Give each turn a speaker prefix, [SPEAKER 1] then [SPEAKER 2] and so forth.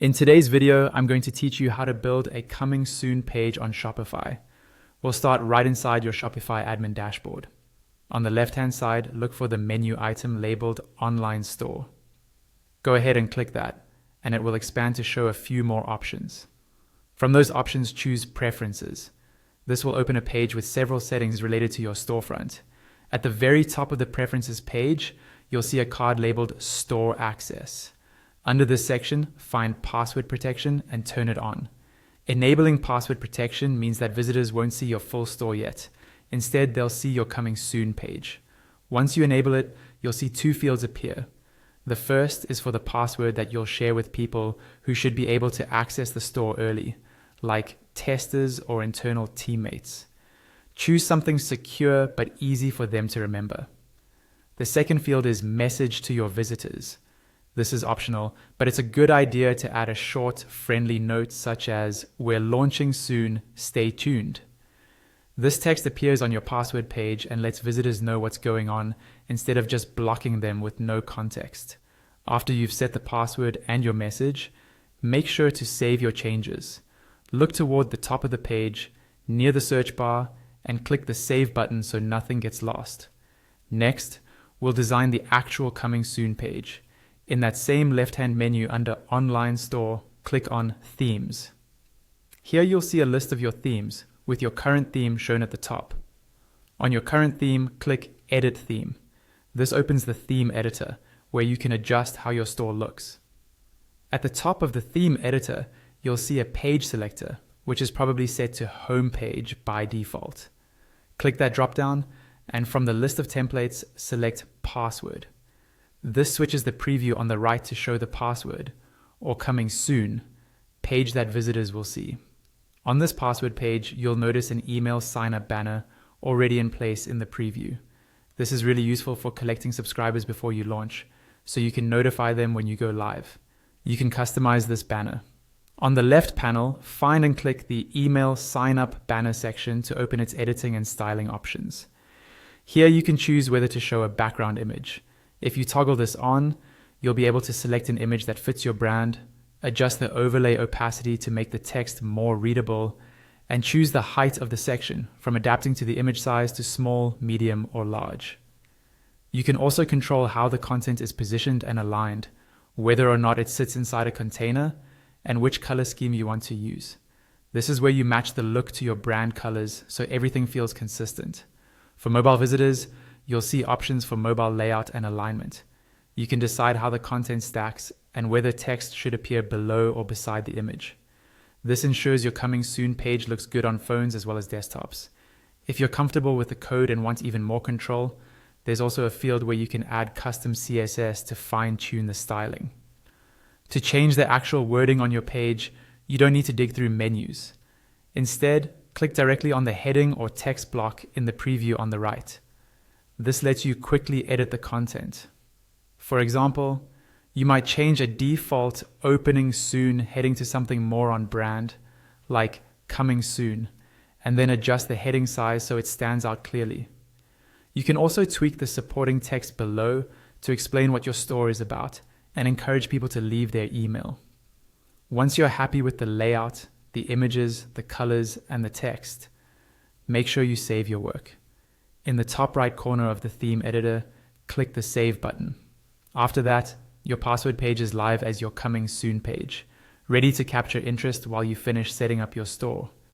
[SPEAKER 1] In today's video, I'm going to teach you how to build a coming soon page on Shopify. We'll start right inside your Shopify admin dashboard. On the left-hand side, look for the menu item labeled Online Store. Go ahead and click that, and it will expand to show a few more options. From those options, choose Preferences. This will open a page with several settings related to your storefront. At the very top of the Preferences page, you'll see a card labeled Store Access. Under this section, find Password Protection and turn it on. Enabling password protection means that visitors won't see your full store yet. Instead, they'll see your coming soon page. Once you enable it, you'll see two fields appear. The first is for the password that you'll share with people who should be able to access the store early, like testers or internal teammates. Choose something secure but easy for them to remember. The second field is Message to your visitors. This is optional, but it's a good idea to add a short, friendly note such as, "We're launching soon, stay tuned." This text appears on your password page and lets visitors know what's going on instead of just blocking them with no context. After you've set the password and your message, make sure to save your changes. Look toward the top of the page, near the search bar, and click the Save button so nothing gets lost. Next, we'll design the actual coming soon page. In that same left-hand menu under Online Store, click on Themes. Here you'll see a list of your themes, with your current theme shown at the top. On your current theme, click Edit Theme. This opens the theme editor, where you can adjust how your store looks. At the top of the theme editor, you'll see a page selector, which is probably set to Home Page by default. Click that drop-down, and from the list of templates, select Password. This switches the preview on the right to show the password, or Coming Soon, page that visitors will see. On this password page, you'll notice an email sign-up banner already in place in the preview. This is really useful for collecting subscribers before you launch, so you can notify them when you go live. You can customize this banner. On the left panel, find and click the Email Sign-up banner section to open its editing and styling options. Here you can choose whether to show a background image. If you toggle this on, you'll be able to select an image that fits your brand, adjust the overlay opacity to make the text more readable, and choose the height of the section from adapting to the image size to small, medium, or large. You can also control how the content is positioned and aligned, whether or not it sits inside a container, and which color scheme you want to use. This is where you match the look to your brand colors so everything feels consistent. For mobile visitors, you'll see options for mobile layout and alignment. You can decide how the content stacks and whether text should appear below or beside the image. This ensures your coming soon page looks good on phones as well as desktops. If you're comfortable with the code and want even more control, there's also a field where you can add custom CSS to fine-tune the styling. To change the actual wording on your page, you don't need to dig through menus. Instead, click directly on the heading or text block in the preview on the right. This lets you quickly edit the content. For example, you might change a default opening soon heading to something more on brand, like coming soon, and then adjust the heading size so it stands out clearly. You can also tweak the supporting text below to explain what your store is about and encourage people to leave their email. Once you're happy with the layout, the images, the colors, and the text, make sure you save your work. In the top right corner of the theme editor, click the Save button. After that, your password page is live as your coming soon page, ready to capture interest while you finish setting up your store.